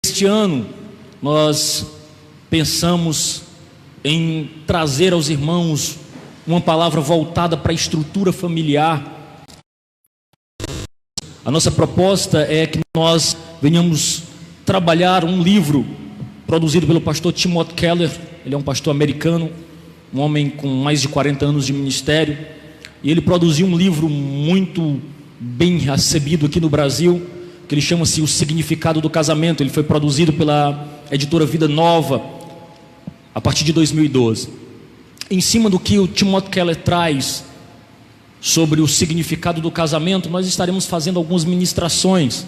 Este ano nós pensamos em trazer aos irmãos uma palavra voltada para a estrutura familiar. A nossa proposta é que nós venhamos trabalhar um livro produzido pelo pastor Timothy Keller. Ele é um pastor americano, um homem com mais de 40 anos de ministério, e ele produziu um livro muito bem recebido aqui no Brasil, que ele chama-se O Significado do Casamento. Ele foi produzido pela editora Vida Nova a partir de 2012. Em cima do que o Timothy Keller traz sobre o significado do casamento, nós estaremos fazendo algumas ministrações,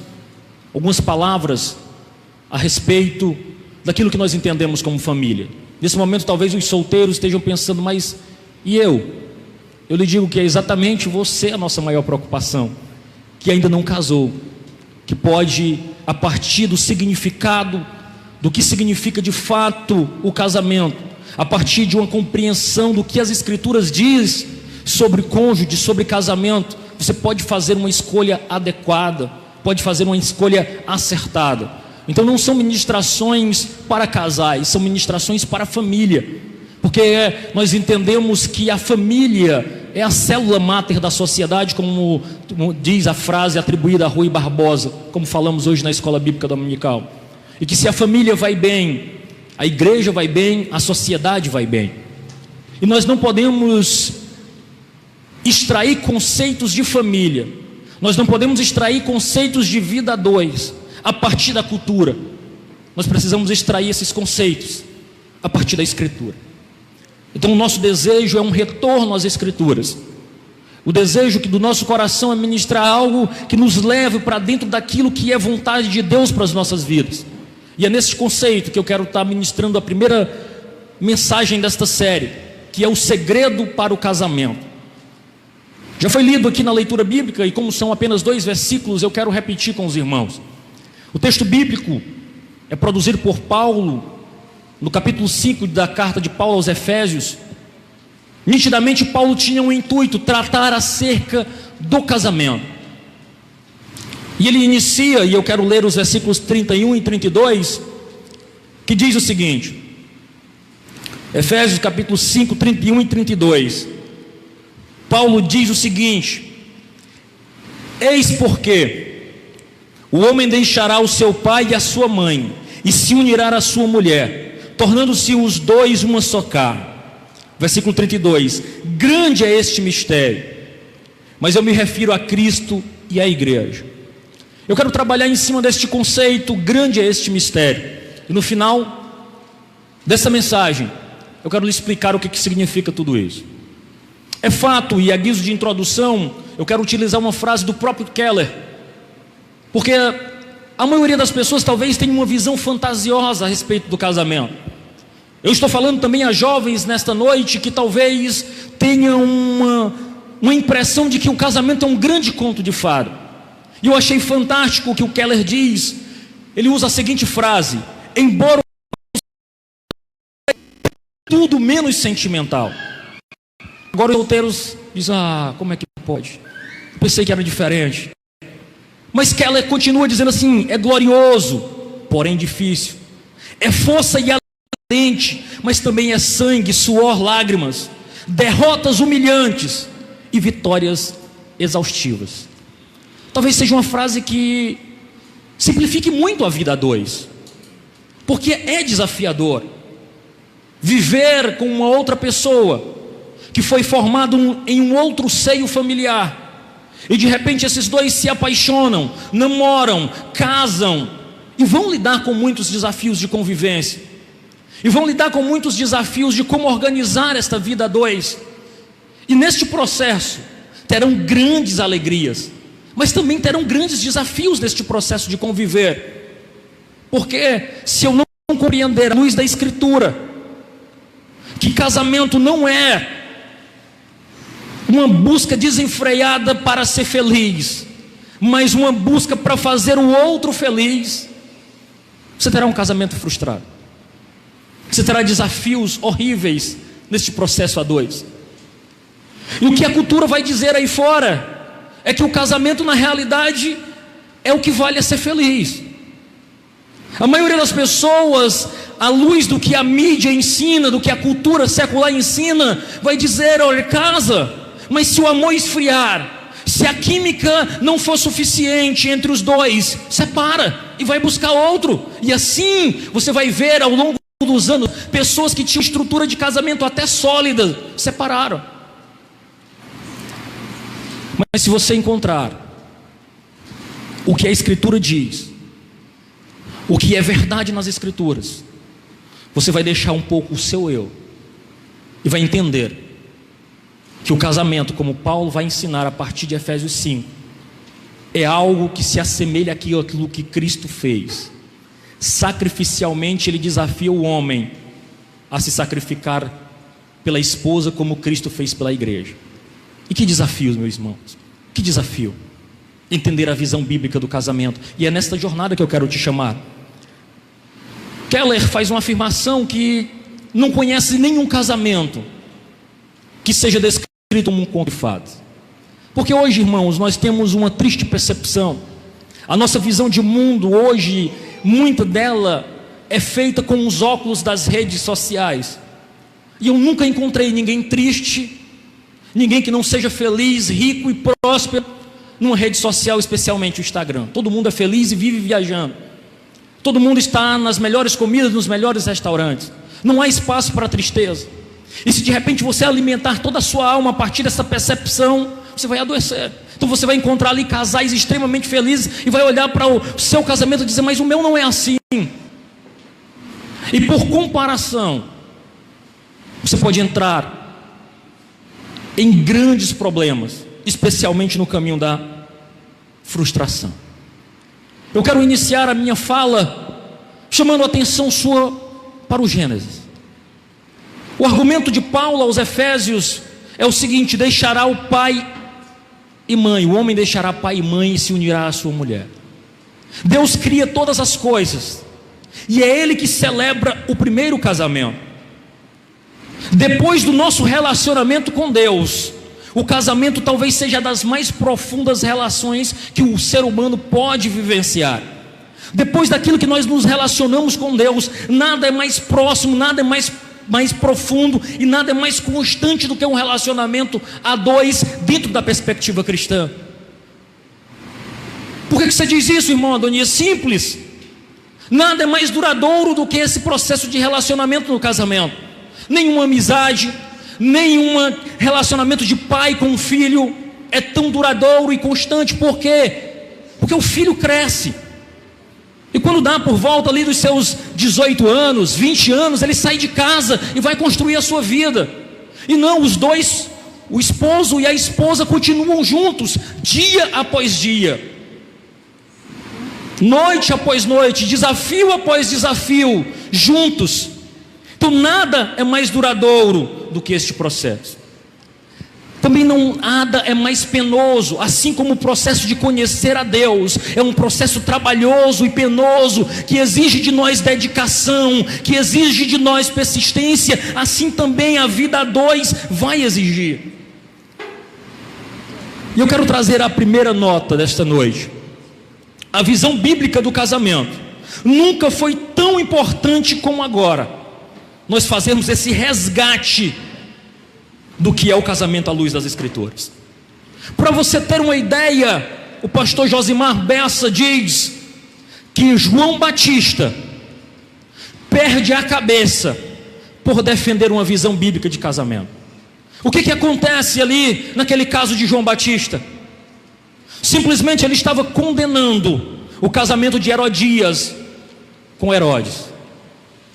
algumas palavras a respeito daquilo que nós entendemos como família. Nesse momento talvez os solteiros estejam pensando, mas e eu? Eu lhe digo que é exatamente você a nossa maior preocupação, que ainda não casou, que pode, a partir do significado, do que significa de fato o casamento, a partir de uma compreensão do que as Escrituras diz sobre cônjuge, sobre casamento, você pode fazer uma escolha adequada, pode fazer uma escolha acertada. Então não são ministrações para casais, são ministrações para a família, porque nós entendemos que a família é a célula máter da sociedade, como diz a frase atribuída a Rui Barbosa, como falamos hoje na escola bíblica dominical. E que se a família vai bem, a igreja vai bem, a sociedade vai bem. E nós não podemos extrair conceitos de família, nós não podemos extrair conceitos de vida a dois a partir da cultura. Nós precisamos extrair esses conceitos a partir da Escritura. Então o nosso desejo é um retorno às Escrituras. O desejo que do nosso coração é ministrar algo que nos leve para dentro daquilo que é vontade de Deus para as nossas vidas. E é nesse conceito que eu quero estar ministrando a primeira mensagem desta série, que é o segredo para o casamento. Já foi lido aqui na leitura bíblica, e como são apenas 2 versículos, eu quero repetir com os irmãos. O texto bíblico é produzido por Paulo, no capítulo 5 da carta de Paulo aos Efésios. Nitidamente Paulo tinha um intuito, tratar acerca do casamento. E ele inicia, e eu quero ler os versículos 31 e 32, que diz o seguinte, Efésios capítulo 5, 31 e 32. Paulo diz o seguinte: eis porque o homem deixará o seu pai e a sua mãe, e se unirá à sua mulher, tornando-se os dois uma só carne. Versículo 32, grande é este mistério, mas eu me refiro a Cristo e à igreja. Eu quero trabalhar em cima deste conceito, grande é este mistério, e no final dessa mensagem eu quero lhe explicar o que significa tudo isso. É fato, e a guisa de introdução, eu quero utilizar uma frase do próprio Keller, porque a maioria das pessoas talvez tenha uma visão fantasiosa a respeito do casamento. Eu estou falando também a jovens nesta noite que talvez tenham uma impressão de que o casamento é um grande conto de fada. E eu achei fantástico o que o Keller diz. Ele usa a seguinte frase: embora tudo menos sentimental. Agora os solteiros dizem, como é que pode? Eu pensei que era diferente. Mas Keller continua dizendo assim: é glorioso, porém difícil. É força e ardente, mas também é sangue, suor, lágrimas, derrotas humilhantes e vitórias exaustivas. Talvez seja uma frase que simplifique muito a vida a dois, porque é desafiador viver com uma outra pessoa que foi formado em um outro seio familiar, e de repente esses dois se apaixonam, namoram, casam, e vão lidar com muitos desafios de convivência, e vão lidar com muitos desafios de como organizar esta vida a dois. E neste processo terão grandes alegrias, mas também terão grandes desafios neste processo de conviver, porque se eu não compreender à luz da Escritura que casamento não é uma busca desenfreada para ser feliz, mas uma busca para fazer o outro feliz, você terá um casamento frustrado. Você terá desafios horríveis neste processo a dois. E o que a cultura vai dizer aí fora é que o casamento na realidade é o que vale a ser feliz. A maioria das pessoas, à luz do que a mídia ensina, do que a cultura secular ensina, vai dizer: olha, casa, mas se o amor esfriar, se a química não for suficiente entre os dois, separa e vai buscar outro. E assim você vai ver ao longo dos anos, pessoas que tinham estrutura de casamento até sólida, separaram. Mas se você encontrar o que a Escritura diz, o que é verdade nas Escrituras, você vai deixar um pouco o seu eu e vai entender que o casamento, como Paulo vai ensinar a partir de Efésios 5, é algo que se assemelha àquilo que Cristo fez. Sacrificialmente ele desafia o homem a se sacrificar pela esposa, como Cristo fez pela igreja. E que desafios, meus irmãos, que desafio entender a visão bíblica do casamento. E é nesta jornada que eu quero te chamar. Keller faz uma afirmação que não conhece nenhum casamento que seja descrito como um conto de fadas. Porque hoje, irmãos, nós temos uma triste percepção. A nossa visão de mundo hoje, muita dela é feita com os óculos das redes sociais. E eu nunca encontrei ninguém triste, ninguém que não seja feliz, rico e próspero numa rede social, especialmente o Instagram. Todo mundo é feliz e vive viajando. Todo mundo está nas melhores comidas, nos melhores restaurantes. Não há espaço para tristeza. E se de repente você alimentar toda a sua alma a partir dessa percepção, você vai adoecer. Então você vai encontrar ali casais extremamente felizes e vai olhar para o seu casamento e dizer: mas o meu não é assim. E por comparação, você pode entrar em grandes problemas, especialmente no caminho da frustração. Eu quero iniciar a minha fala chamando a atenção sua para o Gênesis. O argumento de Paulo aos Efésios é o seguinte: deixará o pai e mãe, o homem deixará pai e mãe e se unirá à sua mulher. Deus cria todas as coisas e é Ele que celebra o primeiro casamento. Depois do nosso relacionamento com Deus, o casamento talvez seja das mais profundas relações que o ser humano pode vivenciar. Depois daquilo que nós nos relacionamos com Deus, nada é mais próximo, nada é mais profundo e nada é mais constante do que um relacionamento a dois dentro da perspectiva cristã. Por que você diz isso, irmão Adonias? Simples. Nada é mais duradouro do que esse processo de relacionamento no casamento. Nenhuma amizade, nenhum relacionamento de pai com filho é tão duradouro e constante. Por quê? Porque o filho cresce. E quando dá por volta ali dos seus 18 anos, 20 anos, ele sai de casa e vai construir a sua vida. E não, os dois, o esposo e a esposa, continuam juntos, dia após dia, noite após noite, desafio após desafio, juntos. Então nada é mais duradouro do que este processo. Também nada é mais penoso, assim como o processo de conhecer a Deus é um processo trabalhoso e penoso, que exige de nós dedicação, que exige de nós persistência, assim também a vida a dois vai exigir. E eu quero trazer a primeira nota desta noite. A visão bíblica do casamento nunca foi tão importante como agora. Nós fazemos esse resgate do que é o casamento à luz das Escrituras. Para você ter uma ideia, o pastor Josimar Bessa diz que João Batista perde a cabeça por defender uma visão bíblica de casamento. O que acontece ali naquele caso de João Batista? Simplesmente ele estava condenando o casamento de Herodias com Herodes.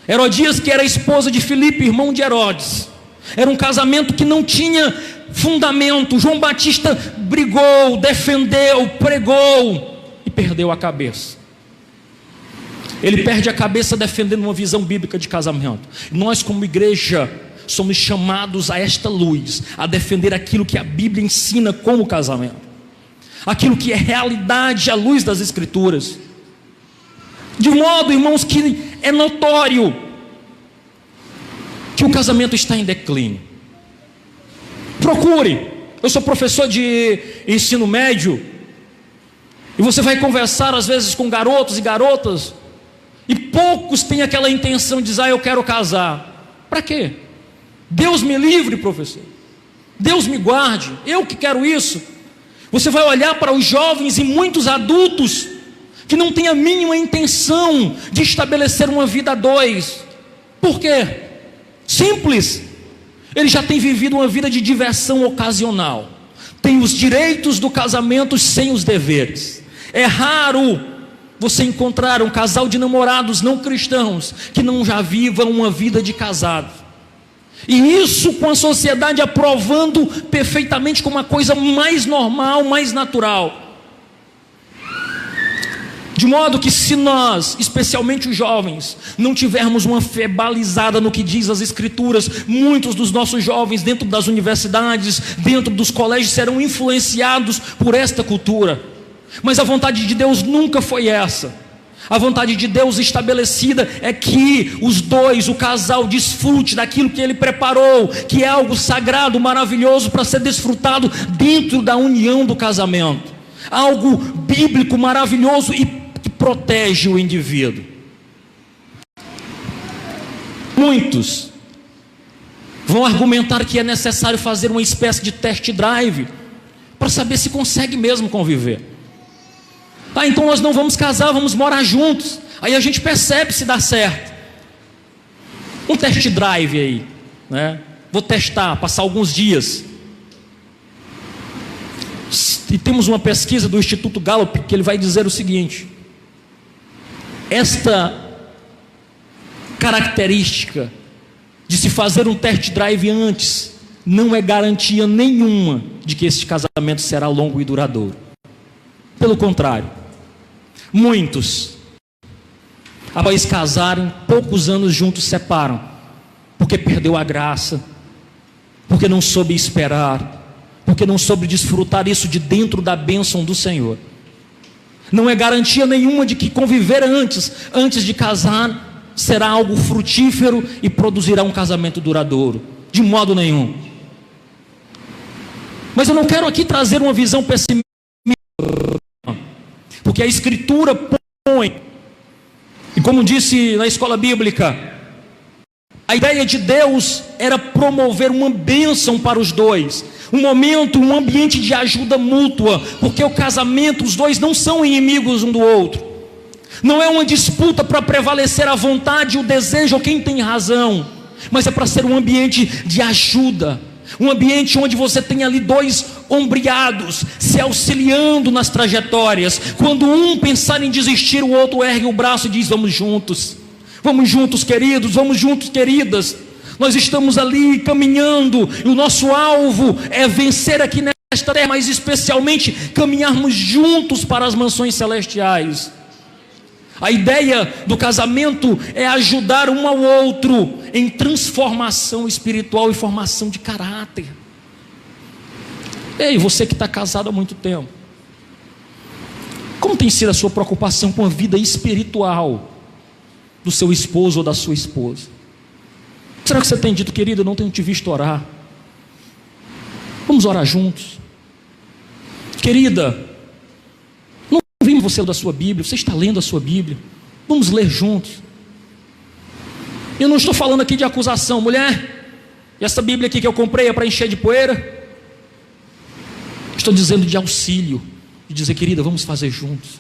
Herodias, que era a esposa de Filipe, irmão de Herodes. Era um casamento que não tinha fundamento. João Batista brigou, defendeu, pregou e perdeu a cabeça. Ele perde a cabeça defendendo uma visão bíblica de casamento. Nós, como igreja, somos chamados a esta luz, a defender aquilo que a Bíblia ensina como casamento, aquilo que é realidade à luz das Escrituras, de modo, irmãos, que é notório que o casamento está em declínio. Procure. Eu sou professor de ensino médio, e você vai conversar às vezes com garotos e garotas, E poucos têm aquela intenção de dizer: eu quero casar. Para quê? Deus me livre, professor. Deus me guarde. Eu que quero isso. Você vai olhar para os jovens e muitos adultos que não têm a mínima intenção de estabelecer uma vida a dois. Por quê? Simples. Ele já tem vivido uma vida de diversão ocasional. Tem os direitos do casamento sem os deveres. É raro você encontrar um casal de namorados não cristãos que não já vivam uma vida de casado. E isso com a sociedade aprovando perfeitamente como uma coisa mais normal, mais natural. De modo que se nós, especialmente os jovens, não tivermos uma fé balizada no que diz as Escrituras, muitos dos nossos jovens dentro das universidades, dentro dos colégios, serão influenciados por esta cultura. Mas a vontade de Deus nunca foi essa. A vontade de Deus estabelecida é que os dois, o casal, desfrute daquilo que Ele preparou, que é algo sagrado, maravilhoso para ser desfrutado dentro da união do casamento. Algo bíblico, maravilhoso e que protege o indivíduo. Muitos vão argumentar que é necessário fazer uma espécie de test drive para saber se consegue mesmo conviver. Então nós não vamos casar, vamos morar juntos. Aí a gente percebe se dá certo. Um test drive aí, né? Vou testar, passar alguns dias. E temos uma pesquisa do Instituto Gallup que ele vai dizer o seguinte: esta característica de se fazer um test drive antes não é garantia nenhuma de que este casamento será longo e duradouro. Pelo contrário, muitos, após casarem, poucos anos juntos separam, porque perdeu a graça, porque não soube esperar, porque não soube desfrutar isso de dentro da bênção do Senhor. Não é garantia nenhuma de que conviver antes de casar, será algo frutífero e produzirá um casamento duradouro, de modo nenhum. Mas eu não quero aqui trazer uma visão pessimista, porque a Escritura põe, e como disse na escola bíblica, a ideia de Deus era promover uma bênção para os dois, um momento, um ambiente de ajuda mútua, porque o casamento, os dois não são inimigos um do outro, não é uma disputa para prevalecer a vontade, o desejo ou quem tem razão, mas é para ser um ambiente de ajuda, um ambiente onde você tem ali dois ombreados, se auxiliando nas trajetórias. Quando um pensar em desistir, o outro ergue o braço e diz: vamos juntos queridos, vamos juntos queridas, nós estamos ali caminhando, e o nosso alvo é vencer aqui nesta terra, mas especialmente caminharmos juntos para as mansões celestiais. A ideia do casamento é ajudar um ao outro em transformação espiritual e formação de caráter. Ei, você que está casado há muito tempo, como tem sido a sua preocupação com a vida espiritual do seu esposo ou da sua esposa? Será que você tem dito: querido, eu não tenho te visto orar, vamos orar juntos? Querida, não vi você da sua Bíblia, você está lendo a sua Bíblia, vamos ler juntos. Eu não estou falando aqui de acusação: mulher, e essa Bíblia aqui que eu comprei é para encher de poeira. Estou dizendo de auxílio, de dizer: querida, vamos fazer juntos.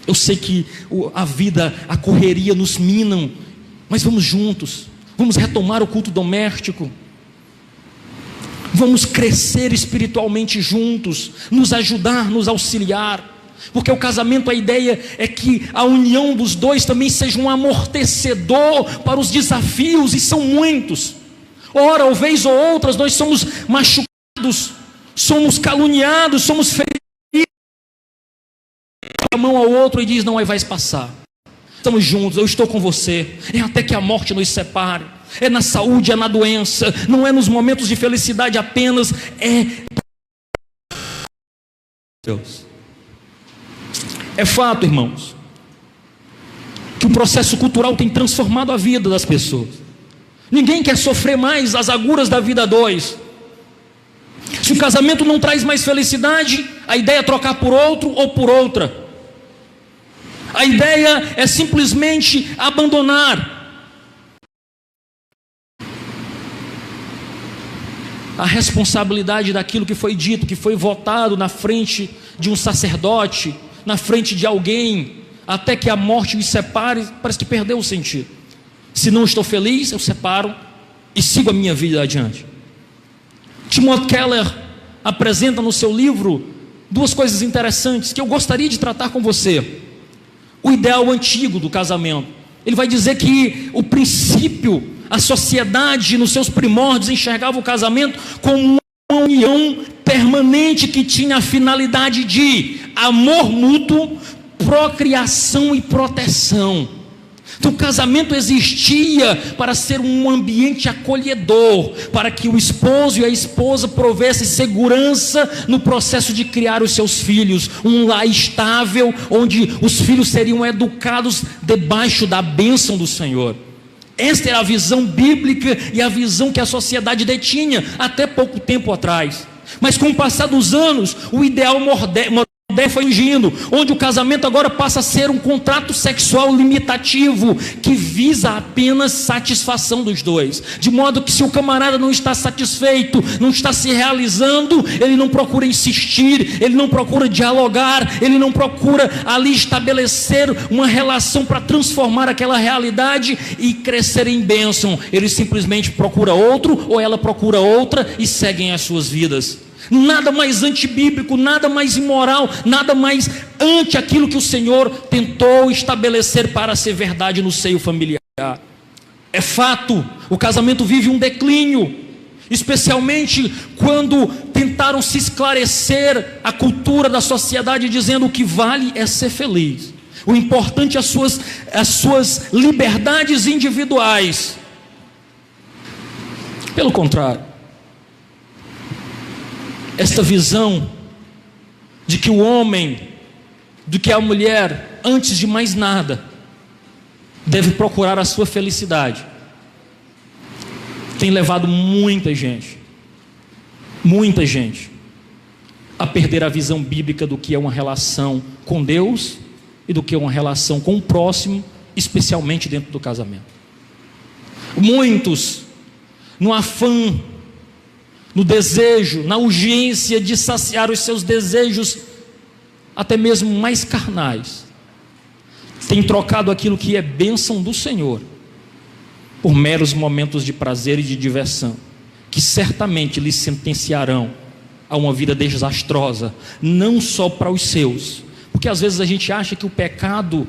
Eu sei que a vida, a correria nos minam, mas vamos juntos, vamos retomar o culto doméstico, vamos crescer espiritualmente juntos, nos ajudar, nos auxiliar, porque o casamento, a ideia é que a união dos dois também seja um amortecedor para os desafios, e são muitos. Ora, ou vez ou outras, nós somos machucados, somos caluniados, somos feridos. A mão ao outro e diz: não vai passar, estamos juntos, eu estou com você, é até que a morte nos separe. É na saúde, é na doença, não é nos momentos de felicidade apenas, é Deus. É fato, irmãos, que o processo cultural tem transformado a vida das pessoas. Ninguém quer sofrer mais as agruras da vida a dois. Se o casamento não traz mais felicidade, a ideia é trocar por outro ou por outra. A ideia é simplesmente abandonar. A responsabilidade daquilo que foi dito, que foi votado na frente de um sacerdote, na frente de alguém, até que a morte os separe, parece que perdeu o sentido. Se não estou feliz, eu separo e sigo a minha vida adiante. Timothy Keller apresenta no seu livro duas coisas interessantes que eu gostaria de tratar com você. O ideal antigo do casamento. Ele vai dizer que o princípio, a sociedade nos seus primórdios enxergava o casamento como uma união permanente que tinha a finalidade de amor mútuo, procriação e proteção. Então o casamento existia para ser um ambiente acolhedor, para que o esposo e a esposa provessem segurança no processo de criar os seus filhos, um lar estável, onde os filhos seriam educados debaixo da bênção do Senhor. Esta era a visão bíblica e a visão que a sociedade detinha até pouco tempo atrás. Mas com o passar dos anos, o ideal moderno foi surgindo, onde o casamento agora passa a ser um contrato sexual limitativo, que visa apenas satisfação dos dois, de modo que se o camarada não está satisfeito, não está se realizando, ele não procura insistir, ele não procura dialogar, ele não procura ali estabelecer uma relação para transformar aquela realidade e crescer em bênção. Ele simplesmente procura outro, ou ela procura outra, e seguem as suas vidas. Nada mais antibíblico, nada mais imoral, nada mais ante aquilo que o Senhor tentou estabelecer para ser verdade no seio familiar. É fato, o casamento vive um declínio, especialmente quando tentaram se esclarecer a cultura da sociedade, dizendo o que vale é ser feliz, o importante é as suas liberdades individuais. Pelo contrário, esta visão de que o homem, de que a mulher, antes de mais nada, deve procurar a sua felicidade, tem levado muita gente a perder a visão bíblica do que é uma relação com Deus e do que é uma relação com o próximo, especialmente dentro do casamento. Muitos, no afã, no desejo, na urgência de saciar os seus desejos, até mesmo mais carnais, tem trocado aquilo que é bênção do Senhor por meros momentos de prazer e de diversão, que certamente lhes sentenciarão a uma vida desastrosa, não só para os seus, porque às vezes a gente acha que o pecado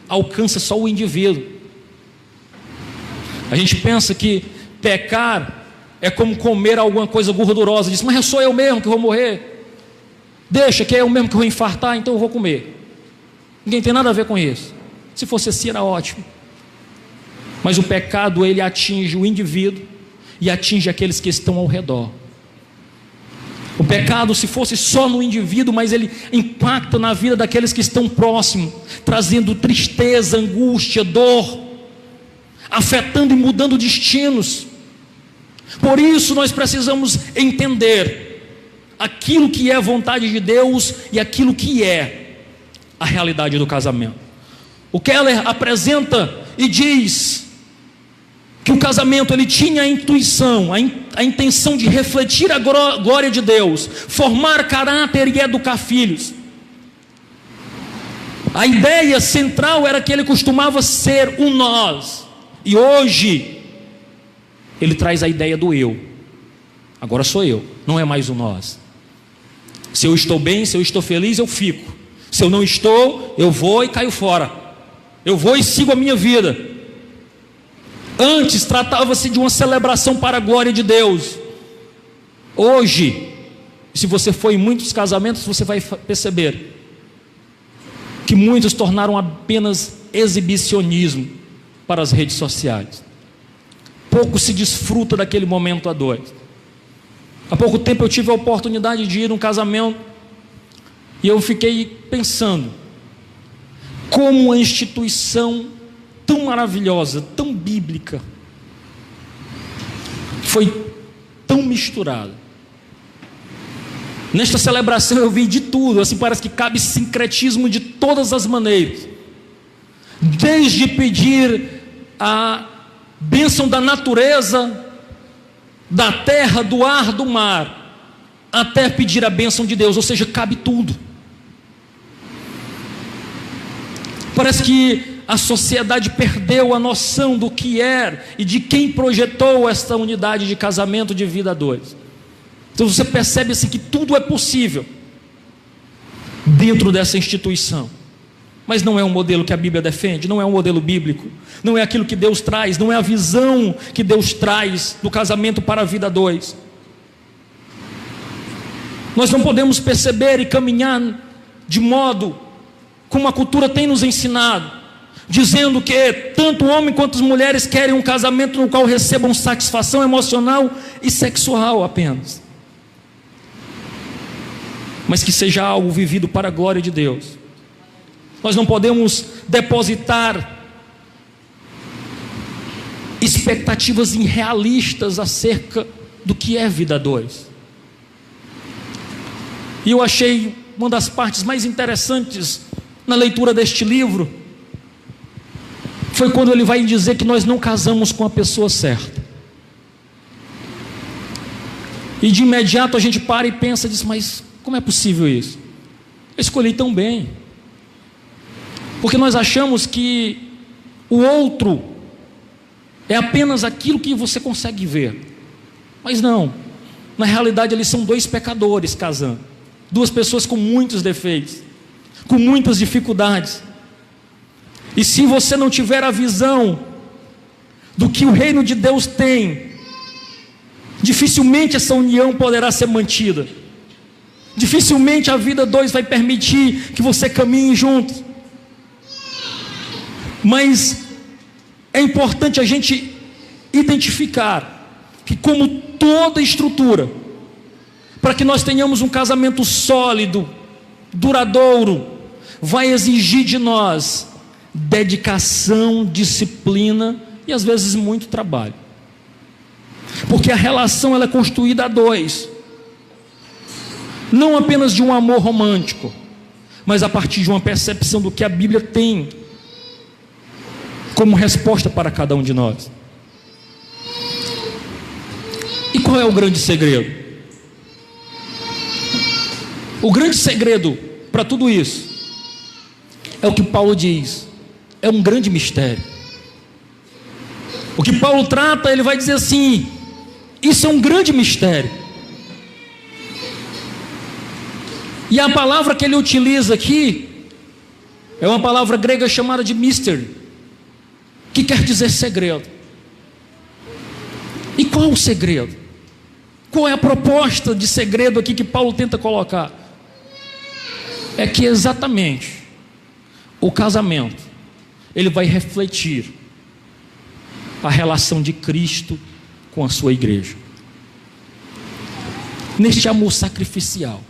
alcança só o indivíduo. A gente pensa que pecar é como comer alguma coisa gordurosa. Diz, mas sou eu mesmo que vou morrer. Deixa que é eu mesmo que vou infartar, então eu vou comer. Ninguém tem nada a ver com isso. Se fosse assim era ótimo. Mas o pecado, ele atinge o indivíduo e atinge aqueles que estão ao redor. O pecado, se fosse só no indivíduo, mas ele impacta na vida daqueles que estão próximos, trazendo tristeza, angústia, dor, afetando e mudando destinos. Por isso nós precisamos entender aquilo que é a vontade de Deus e aquilo que é a realidade do casamento. O Keller apresenta e diz que o casamento, ele tinha a intuição, a intenção de refletir a glória de Deus, formar caráter e educar filhos. A ideia central era que ele costumava ser um nós, e hoje ele traz a ideia do eu. Agora sou eu, não é mais o nós. Se eu estou bem, se eu estou feliz, eu fico. Se eu não estou, eu vou e caio fora. Eu vou e sigo a minha vida. Antes tratava-se de uma celebração para a glória de Deus. Hoje, se você for em muitos casamentos, você vai perceber que muitos tornaram apenas exibicionismo para as redes sociais. Pouco se desfruta daquele momento a dois. Há pouco tempo eu tive a oportunidade de ir num casamento e eu fiquei pensando como uma instituição tão maravilhosa, tão bíblica, foi tão misturada. Nesta celebração eu vi de tudo, assim parece que cabe sincretismo de todas as maneiras. desde pedir a bênção da natureza, da terra, do ar, do mar, até pedir a bênção de Deus, ou seja, cabe tudo. Parece que a sociedade perdeu a noção do que é e de quem projetou esta unidade de casamento de vida a dois. Então você percebe assim que tudo é possível dentro dessa instituição, mas não é um modelo que a Bíblia defende, não é um modelo bíblico, não é aquilo que Deus traz, não é a visão que Deus traz do casamento para a vida a dois. Nós não podemos perceber e caminhar de modo como a cultura tem nos ensinado, dizendo que tanto o homem quanto as mulheres querem um casamento no qual recebam satisfação emocional e sexual apenas, mas que seja algo vivido para a glória de Deus. Nós não podemos depositar expectativas irrealistas acerca do que é vida a dois. E eu achei uma das partes mais interessantes na leitura deste livro foi quando ele vai dizer que nós não casamos com a pessoa certa. E de imediato a gente para e pensa e diz: mas como é possível isso? Eu escolhi tão bem. Porque nós achamos que o outro é apenas aquilo que você consegue ver. Mas não, na realidade eles são dois pecadores casando, duas pessoas com muitos defeitos, com muitas dificuldades. E se você não tiver a visão do que o reino de Deus tem, dificilmente essa união poderá ser mantida. Dificilmente a vida dois vai permitir que você caminhe juntos. Mas é importante a gente identificar que, como toda estrutura, para que nós tenhamos um casamento sólido, duradouro, vai exigir de nós dedicação, disciplina e às vezes muito trabalho. Porque a relação ela é construída a dois, não apenas de um amor romântico, mas a partir de uma percepção do que a Bíblia tem como resposta para cada um de nós. E qual é o grande segredo? O grande segredo para tudo isso é o que Paulo diz: é um grande mistério. O que Paulo trata, ele vai dizer assim: isso é um grande mistério. E a palavra que ele utiliza aqui é uma palavra grega chamada de mystery, que quer dizer segredo. E qual é o segredo? Qual é a proposta de segredo aqui que Paulo tenta colocar? É que exatamente o casamento, ele vai refletir a relação de Cristo com a sua igreja, neste amor sacrificial.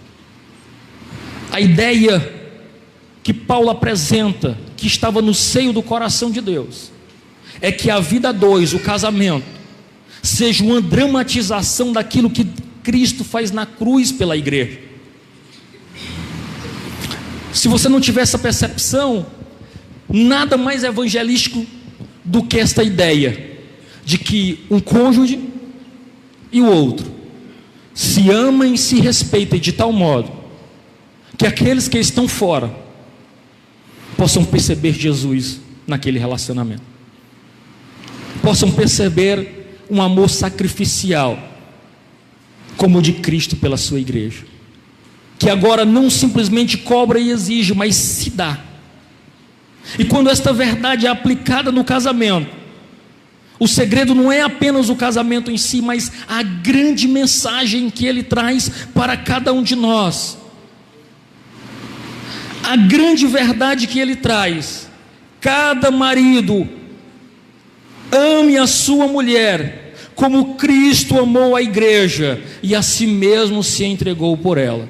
A ideia que Paulo apresenta, que estava no seio do coração de Deus, é que a vida a dois, o casamento, seja uma dramatização daquilo que Cristo faz na cruz pela igreja. Se você não tiver essa percepção, nada mais evangelístico do que esta ideia de que um cônjuge e o outro se amam e se respeitem de tal modo que aqueles que estão fora possam perceber Jesus naquele relacionamento, possam perceber um amor sacrificial como o de Cristo pela sua igreja, que agora não simplesmente cobra e exige, mas se dá. E quando esta verdade é aplicada no casamento, o segredo não é apenas o casamento em si, mas a grande mensagem que ele traz para cada um de nós. A grande verdade que ele traz: cada marido ame a sua mulher como Cristo amou a igreja e a si mesmo se entregou por ela.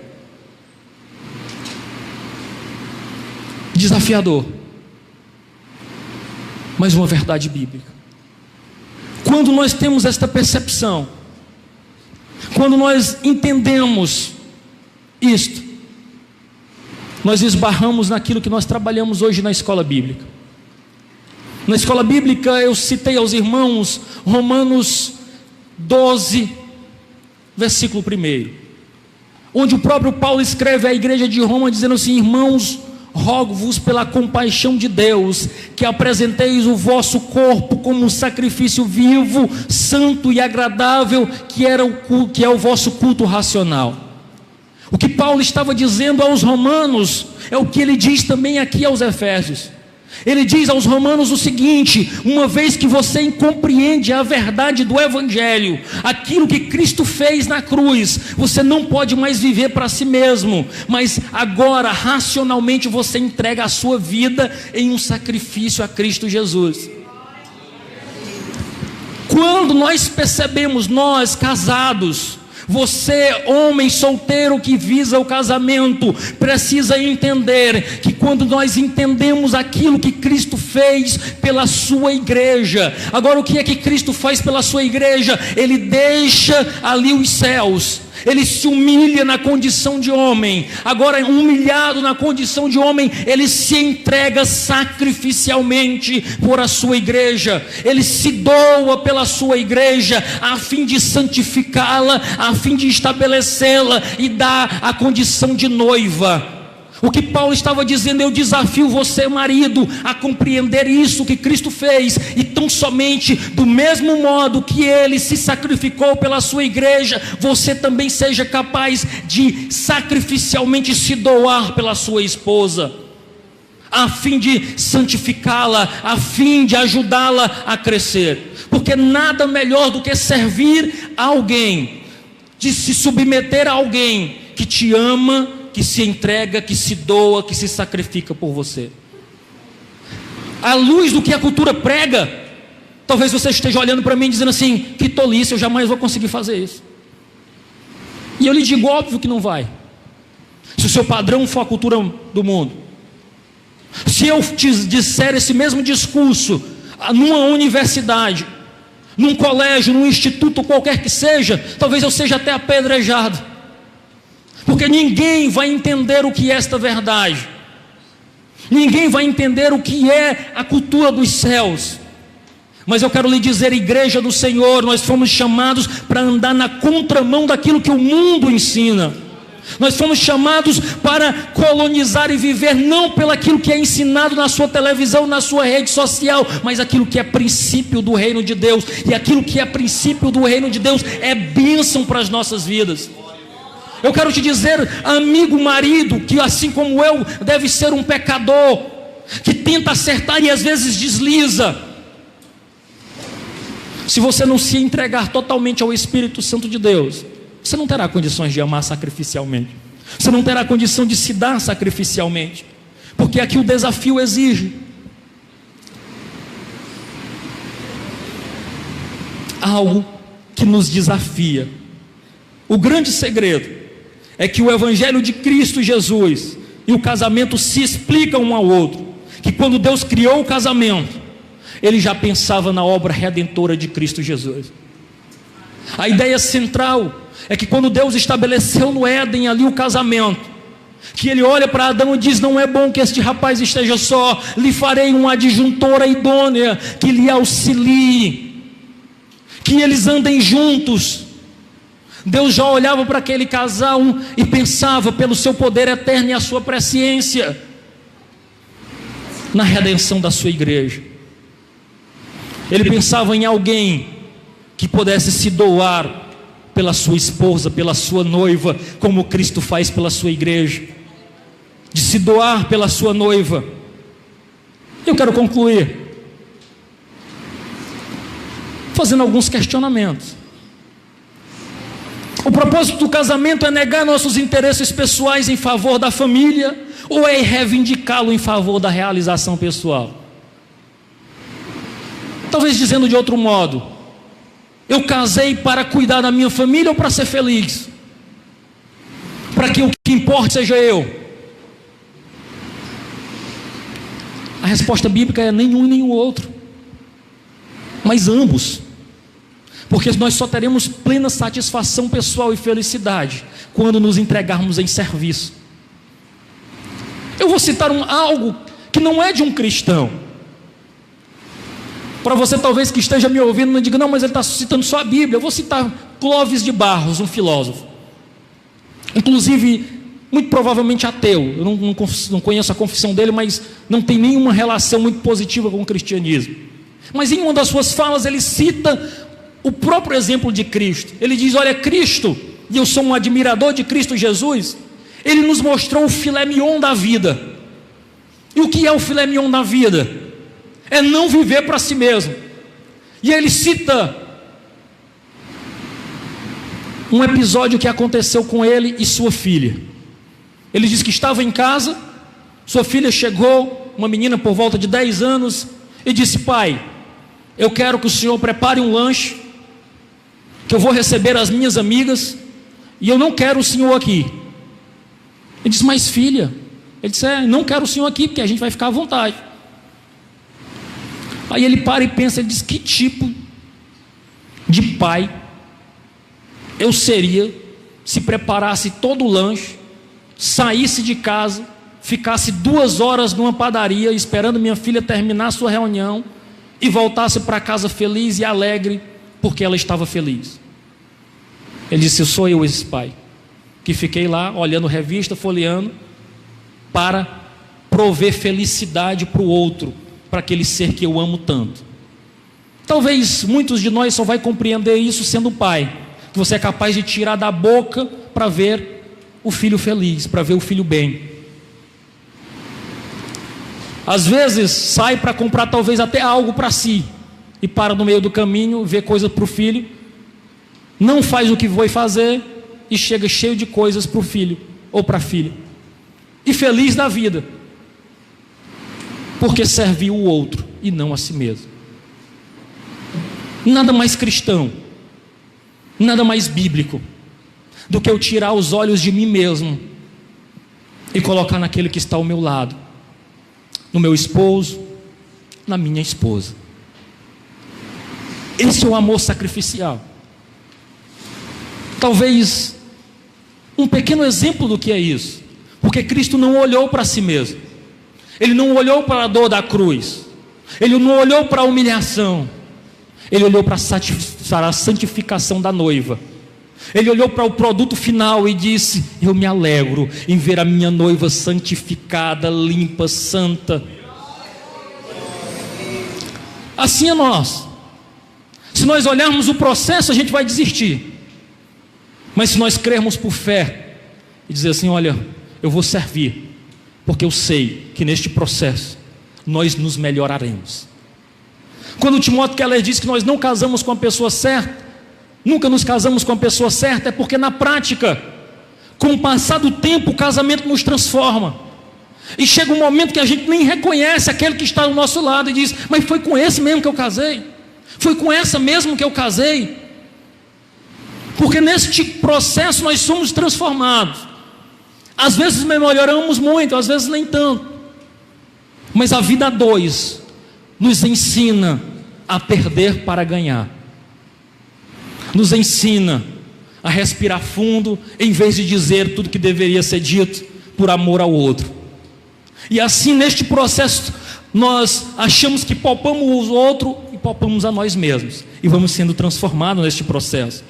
Desafiador, mas uma verdade bíblica. Quando nós temos esta percepção, quando nós entendemos isto, nós esbarramos naquilo que nós trabalhamos hoje na escola bíblica, Na escola bíblica eu citei aos irmãos Romanos 12, versículo 1, onde o próprio Paulo escreve à igreja de Roma dizendo assim: irmãos, rogo-vos pela compaixão de Deus, que apresenteis o vosso corpo como um sacrifício vivo, santo e agradável, que é o vosso culto racional. O que Paulo estava dizendo aos romanos é o que ele diz também aqui aos Efésios. Ele diz aos romanos o seguinte: uma vez que você compreende a verdade do Evangelho, aquilo que Cristo fez na cruz, você não pode mais viver para si mesmo, mas agora racionalmente você entrega a sua vida em um sacrifício a Cristo Jesus. Quando nós percebemos, nós casados, você, homem solteiro que visa o casamento, precisa entender que quando nós entendemos aquilo que Cristo fez pela sua igreja, agora o que é que Cristo faz pela sua igreja? Ele deixa ali os céus, ele se humilha na condição de homem, agora humilhado na condição de homem, ele se entrega sacrificialmente por a sua igreja, ele se doa pela sua igreja, a fim de santificá-la, a fim de estabelecê-la e dar a condição de noiva. O que Paulo estava dizendo: eu desafio você, marido, a compreender isso que Cristo fez, e tão somente do mesmo modo que ele se sacrificou pela sua igreja, você também seja capaz de sacrificialmente se doar pela sua esposa, a fim de santificá-la, a fim de ajudá-la a crescer, porque nada melhor do que servir a alguém, de se submeter a alguém que te ama, que se entrega, que se doa, que se sacrifica por você. À luz do que a cultura prega, talvez você esteja olhando para mim dizendo assim: que tolice, eu jamais vou conseguir fazer isso. E eu lhe digo: óbvio que não vai. Se o seu padrão for a cultura do mundo, se eu te disser esse mesmo discurso numa universidade, num colégio, num instituto qualquer que seja, talvez eu seja até apedrejado, porque ninguém vai entender o que é esta verdade, ninguém vai entender o que é a cultura dos céus. Mas eu quero lhe dizer, igreja do Senhor, nós fomos chamados para andar na contramão daquilo que o mundo ensina. Nós fomos chamados para colonizar e viver não pelo aquilo que é ensinado na sua televisão, na sua rede social, mas aquilo que é princípio do reino de Deus. E aquilo que é princípio do reino de Deus é bênção para as nossas vidas. Eu quero te dizer, amigo marido, que assim como eu, deve ser um pecador, que tenta acertar e às vezes desliza. Se você não se entregar totalmente ao Espírito Santo de Deus, você não terá condições de amar sacrificialmente, você não terá condição de se dar sacrificialmente, porque aqui o desafio exige algo que nos desafia. O grande segredo é que o Evangelho de Cristo Jesus e o casamento se explicam um ao outro, que quando Deus criou o casamento, Ele já pensava na obra redentora de Cristo Jesus. A ideia central é que quando Deus estabeleceu no Éden ali o casamento, que Ele olha para Adão e diz: não é bom que este rapaz esteja só, lhe farei uma adjuntora idônea, que lhe auxilie, que eles andem juntos. Deus já olhava para aquele casal e pensava, pelo seu poder eterno e a sua presciência, na redenção da sua igreja. Ele pensava em alguém que pudesse se doar pela sua esposa, pela sua noiva, como Cristo faz pela sua igreja, de se doar pela sua noiva. Eu quero concluir fazendo alguns questionamentos. O propósito do casamento é negar nossos interesses pessoais em favor da família, ou é reivindicá-lo em favor da realização pessoal? Talvez dizendo de outro modo: eu casei para cuidar da minha família ou para ser feliz? Para que o que importa seja eu? A resposta bíblica é nenhum e nem o outro, mas ambos. Porque nós só teremos plena satisfação pessoal e felicidade quando nos entregarmos em serviço. Eu vou citar algo que não é de um cristão, Para você talvez que esteja me ouvindo, não diga, não, mas ele está citando só a Bíblia. Eu vou citar Clóvis de Barros, um filósofo, inclusive muito provavelmente ateu. Eu não conheço a confissão dele, mas não tem nenhuma relação muito positiva com o cristianismo. Mas em uma das suas falas ele cita o próprio exemplo de Cristo. Ele diz, olha, Cristo, e eu sou um admirador de Cristo Jesus, ele nos mostrou o filé mignon da vida. E o que é o filé mignon da vida? É não viver para si mesmo. E ele cita um episódio que aconteceu com ele e sua filha. Ele diz que estava em casa, sua filha chegou, uma menina por volta de 10 anos, e disse, pai, eu quero que o senhor prepare um lanche, que eu vou receber as minhas amigas, e eu não quero o senhor aqui. Ele disse, mas filha, ele disse, não quero o senhor aqui, porque a gente vai ficar à vontade. Aí ele para e pensa, ele diz, que tipo de pai eu seria se preparasse todo o lanche, saísse de casa, ficasse 2 horas numa padaria esperando minha filha terminar a sua reunião e voltasse para casa feliz e alegre porque ela estava feliz. Ele disse, sou eu esse pai que fiquei lá olhando revista, folheando para prover felicidade para o outro, para aquele ser que eu amo tanto. Talvez muitos de nós só vai compreender isso sendo pai, que você é capaz de tirar da boca para ver o filho feliz, para ver o filho bem. Às vezes sai para comprar talvez até algo para si e para no meio do caminho, vê coisa para o filho, não faz o que foi fazer e chega cheio de coisas para o filho ou para a filha, e feliz da vida, porque serviu o outro e não a si mesmo. Nada mais cristão, nada mais bíblico do que eu tirar os olhos de mim mesmo e colocar naquele que está ao meu lado, no meu esposo, na minha esposa. Esse é o amor sacrificial. Talvez um pequeno exemplo do que é isso, porque Cristo não olhou para si mesmo, Ele não olhou para a dor da cruz, Ele não olhou para a humilhação, Ele olhou para a santificação da noiva. Ele olhou para o produto final e disse, eu me alegro em ver a minha noiva santificada, limpa, santa. Assim é nós. Se nós olharmos o processo, a gente vai desistir. Mas se nós crermos por fé e dizer assim, olha, eu vou servir, porque eu sei que neste processo nós nos melhoraremos. Quando Timóteo Keller diz que nós não casamos com a pessoa certa, nunca nos casamos com a pessoa certa, é porque na prática, com o passar do tempo, o casamento nos transforma. E chega um momento que a gente nem reconhece aquele que está ao nosso lado e diz, mas foi com esse mesmo que eu casei? Foi com essa mesmo que eu casei? Porque neste processo nós somos transformados. Às vezes melhoramos muito, às vezes nem tanto. Mas a vida a dois nos ensina a perder para ganhar. Nos ensina a respirar fundo, em vez de dizer tudo que deveria ser dito, por amor ao outro. E assim neste processo nós achamos que poupamos o outro e poupamos a nós mesmos, e vamos sendo transformados neste processo.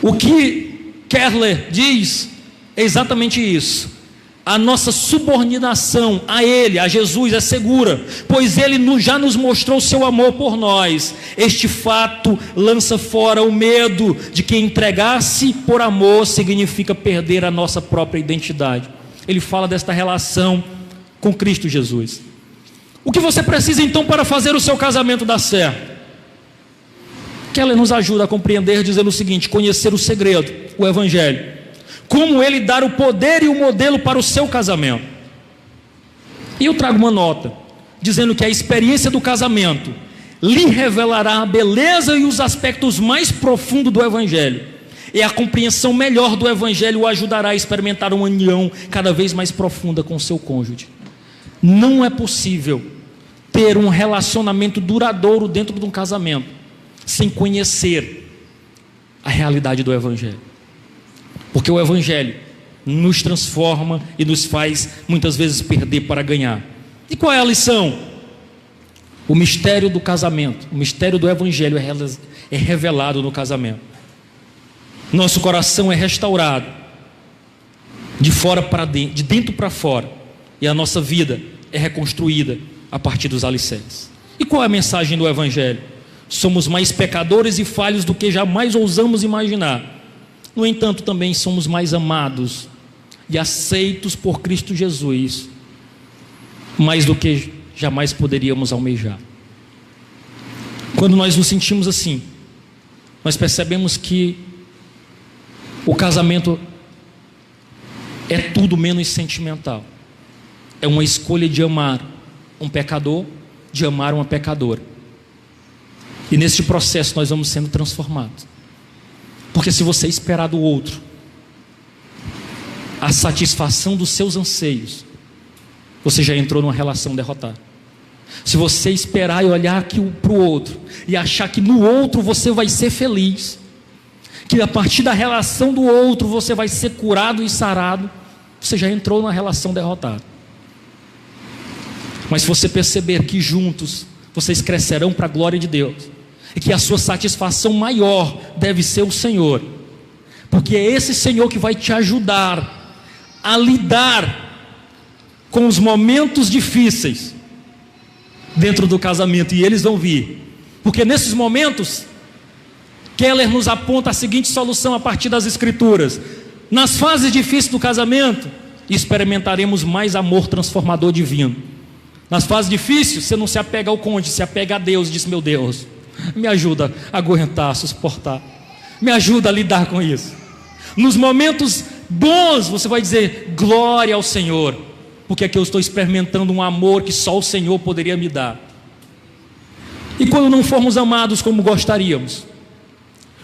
O que Keller diz é exatamente isso. A nossa subordinação a Ele, a Jesus, é segura, pois Ele já nos mostrou seu amor por nós. Este fato lança fora o medo de que entregar-se por amor significa perder a nossa própria identidade. Ele fala desta relação com Cristo Jesus. O que você precisa então para fazer o seu casamento dar certo? Keller nos ajuda a compreender dizendo o seguinte: conhecer o segredo, o Evangelho, como ele dar o poder e o modelo para o seu casamento. E eu trago uma nota dizendo que a experiência do casamento lhe revelará a beleza e os aspectos mais profundos do Evangelho, e a compreensão melhor do Evangelho o ajudará a experimentar uma união cada vez mais profunda com o seu cônjuge. Não é possível ter um relacionamento duradouro dentro de um casamento sem conhecer a realidade do Evangelho, porque o Evangelho nos transforma e nos faz muitas vezes perder para ganhar. E qual é a lição? O mistério do casamento, o mistério do evangelho é revelado no casamento. Nosso coração é restaurado de fora para dentro, de dentro para fora, e a nossa vida é reconstruída a partir dos alicerces. E qual é a mensagem do evangelho? Somos mais pecadores e falhos do que jamais ousamos imaginar. No entanto, também somos mais amados e aceitos por Cristo Jesus, mais do que jamais poderíamos almejar. Quando nós nos sentimos assim, nós percebemos que o casamento é tudo menos sentimental. É uma escolha de amar um pecador, de amar uma pecadora. E neste processo nós vamos sendo transformados. Porque se você esperar do outro a satisfação dos seus anseios, você já entrou numa relação derrotada. Se você esperar e olhar aqui para o outro e achar que no outro você vai ser feliz, que a partir da relação do outro você vai ser curado e sarado, você já entrou numa relação derrotada. Mas se você perceber que juntos vocês crescerão para a glória de Deus, e que a sua satisfação maior deve ser o Senhor, porque é esse Senhor que vai te ajudar a lidar com os momentos difíceis dentro do casamento, e eles vão vir, porque nesses momentos Keller nos aponta a seguinte solução a partir das Escrituras: nas fases difíceis do casamento experimentaremos mais amor transformador divino. Nas fases difíceis você não se apega ao cônjuge, se apega a Deus, diz: meu Deus, me ajuda a aguentar, a suportar, me ajuda a lidar com isso. Nos momentos bons você vai dizer: glória ao Senhor, porque aqui eu estou experimentando um amor que só o Senhor poderia me dar. E quando não formos amados como gostaríamos,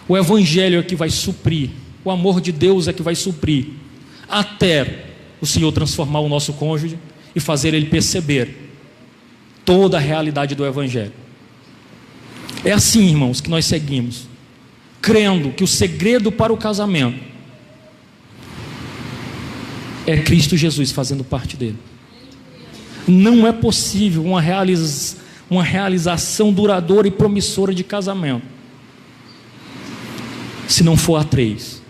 o evangelho é que vai suprir, o amor de Deus é que vai suprir, até o Senhor transformar o nosso cônjuge e fazer ele perceber toda a realidade do evangelho. É assim, irmãos, que nós seguimos, crendo que o segredo para o casamento é Cristo Jesus fazendo parte dele. Não é possível uma realização duradoura e promissora de casamento se não for a três: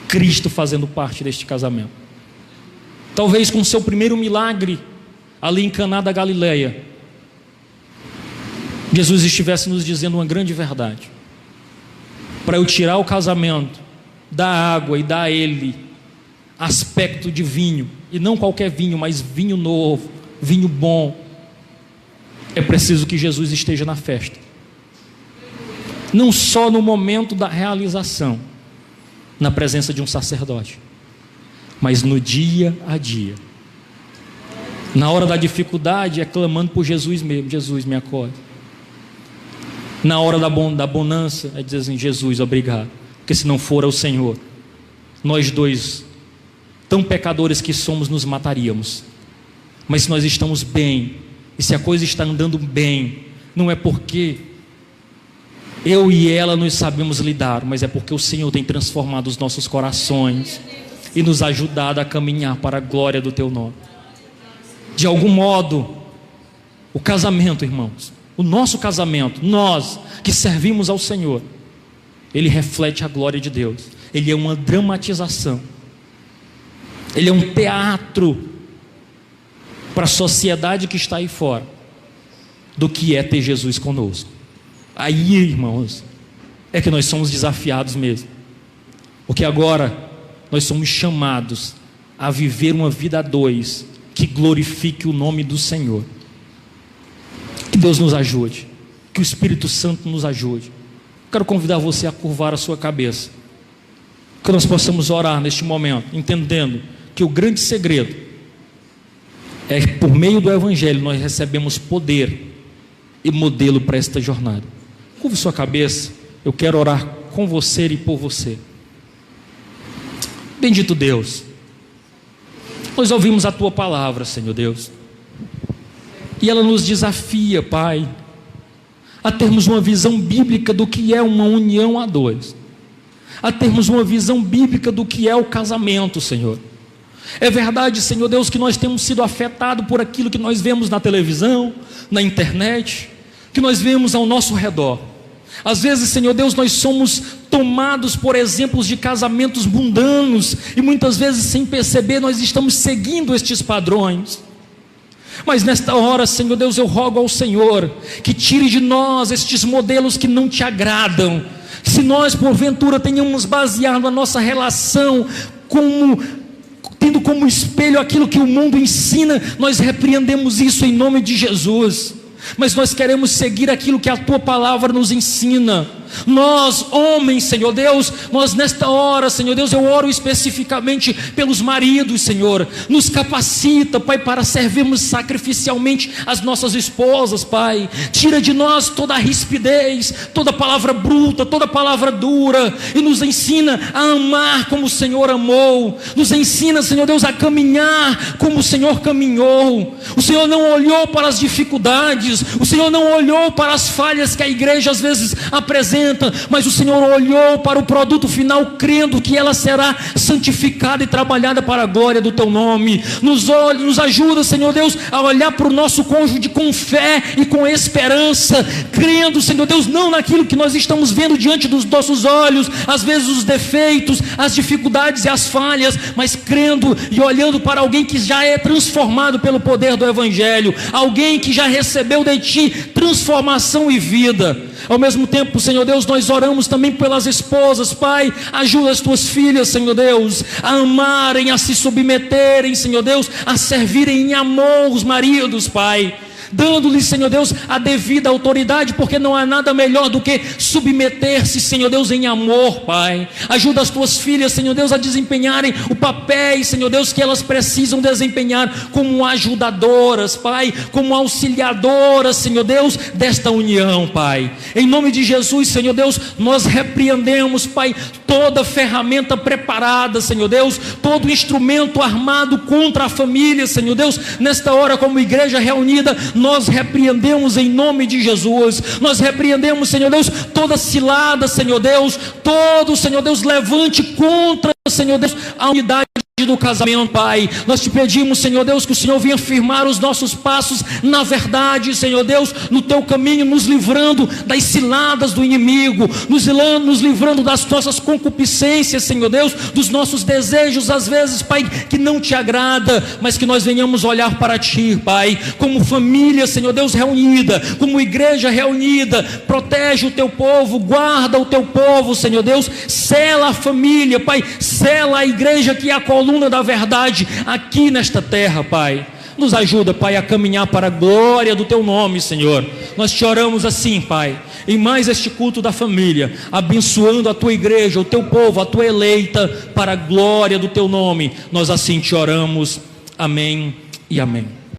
Cristo fazendo parte deste casamento. Talvez com seu primeiro milagre ali em Caná da Galileia, Jesus estivesse nos dizendo uma grande verdade: para eu tirar o casamento da água e dar a ele aspecto de vinho, e não qualquer vinho, mas vinho novo, vinho bom, é preciso que Jesus esteja na festa, não só no momento da realização, na presença de um sacerdote, mas no dia a dia. Na hora da dificuldade é clamando por Jesus mesmo: Jesus, me acorde. Na hora da bonança é dizer assim: Jesus, obrigado, porque se não for o Senhor, nós dois, tão pecadores que somos, nos mataríamos. Mas se nós estamos bem, e se a coisa está andando bem, não é porque eu e ela nos sabemos lidar, mas é porque o Senhor tem transformado os nossos corações e nos ajudado a caminhar para a glória do teu nome. De algum modo, o casamento, irmãos, o nosso casamento, nós que servimos ao Senhor, ele reflete a glória de Deus. Ele é uma dramatização, ele é um teatro para a sociedade que está aí fora do que é ter Jesus conosco. Aí, irmãos, é que nós somos desafiados mesmo, porque agora nós somos chamados a viver uma vida a dois que glorifique o nome do Senhor. Que Deus nos ajude, que o Espírito Santo nos ajude. Quero convidar você a curvar a sua cabeça, que nós possamos orar neste momento, entendendo que o grande segredo é que por meio do evangelho nós recebemos poder e modelo para esta jornada. Curve sua cabeça, eu quero orar com você e por você. Bendito Deus, nós ouvimos a tua palavra, Senhor Deus, e ela nos desafia, Pai, a termos uma visão bíblica do que é uma união a dois, a termos uma visão bíblica do que é o casamento, Senhor. É verdade, Senhor Deus, que nós temos sido afetados por aquilo que nós vemos na televisão, na internet, que nós vemos ao nosso redor. Às vezes, Senhor Deus, nós somos tomados por exemplos de casamentos mundanos, e muitas vezes, sem perceber, nós estamos seguindo estes padrões. Mas nesta hora, Senhor Deus, eu rogo ao Senhor que tire de nós estes modelos que não te agradam. Se nós, porventura, tenhamos baseado a nossa relação tendo como espelho aquilo que o mundo ensina, nós repreendemos isso em nome de Jesus. Mas nós queremos seguir aquilo que a tua palavra nos ensina. Nós, homens, Senhor Deus, nós nesta hora, Senhor Deus, eu oro especificamente pelos maridos, Senhor. Nos capacita, Pai, para servirmos sacrificialmente as nossas esposas, Pai. Tira de nós toda a rispidez, toda palavra bruta, toda palavra dura, e nos ensina a amar como o Senhor amou. Nos ensina, Senhor Deus, a caminhar como o Senhor caminhou. O Senhor não olhou para as dificuldades, o Senhor não olhou para as falhas que a igreja às vezes apresenta, mas o Senhor olhou para o produto final, crendo que ela será santificada e trabalhada para a glória do teu nome. Nos ajuda, Senhor Deus, a olhar para o nosso cônjuge com fé e com esperança, crendo, Senhor Deus, não naquilo que nós estamos vendo diante dos nossos olhos, às vezes os defeitos, as dificuldades e as falhas, mas crendo e olhando para alguém que já é transformado pelo poder do Evangelho, alguém que já recebeu de ti transformação e vida. Ao mesmo tempo, Senhor Deus, nós oramos também pelas esposas, Pai. Ajuda as tuas filhas, Senhor Deus, a amarem, a se submeterem, Senhor Deus, a servirem em amor os maridos, Pai, dando-lhes, Senhor Deus, a devida autoridade, porque não há nada melhor do que submeter-se, Senhor Deus, em amor, Pai. Ajuda as tuas filhas, Senhor Deus, a desempenharem o papel, Senhor Deus, que elas precisam desempenhar como ajudadoras, Pai, como auxiliadoras, Senhor Deus, desta união, Pai. Em nome de Jesus, Senhor Deus, nós repreendemos, Pai, toda ferramenta preparada, Senhor Deus, todo instrumento armado contra a família, Senhor Deus, nesta hora como igreja reunida, nós repreendemos em nome de Jesus. Nós repreendemos, Senhor Deus, toda cilada, Senhor Deus, todo, Senhor Deus, levante contra, Senhor Deus, a unidade do casamento, Pai. Nós te pedimos, Senhor Deus, que o Senhor venha firmar os nossos passos na verdade, Senhor Deus, no teu caminho, nos livrando das ciladas do inimigo, nos livrando das nossas concupiscências, Senhor Deus, dos nossos desejos, às vezes, Pai, que não te agrada, mas que nós venhamos olhar para ti, Pai, como família, Senhor Deus, reunida, como igreja reunida. Protege o teu povo, guarda o teu povo, Senhor Deus, sela a família, Pai, sela a igreja que é a coluna da verdade aqui nesta terra, Pai. Nos ajuda, Pai, a caminhar para a glória do teu nome, Senhor. Nós te oramos assim, Pai, em mais este culto da família, abençoando a tua igreja, o teu povo, a tua eleita, para a glória do teu nome. Nós assim te oramos. Amém e amém.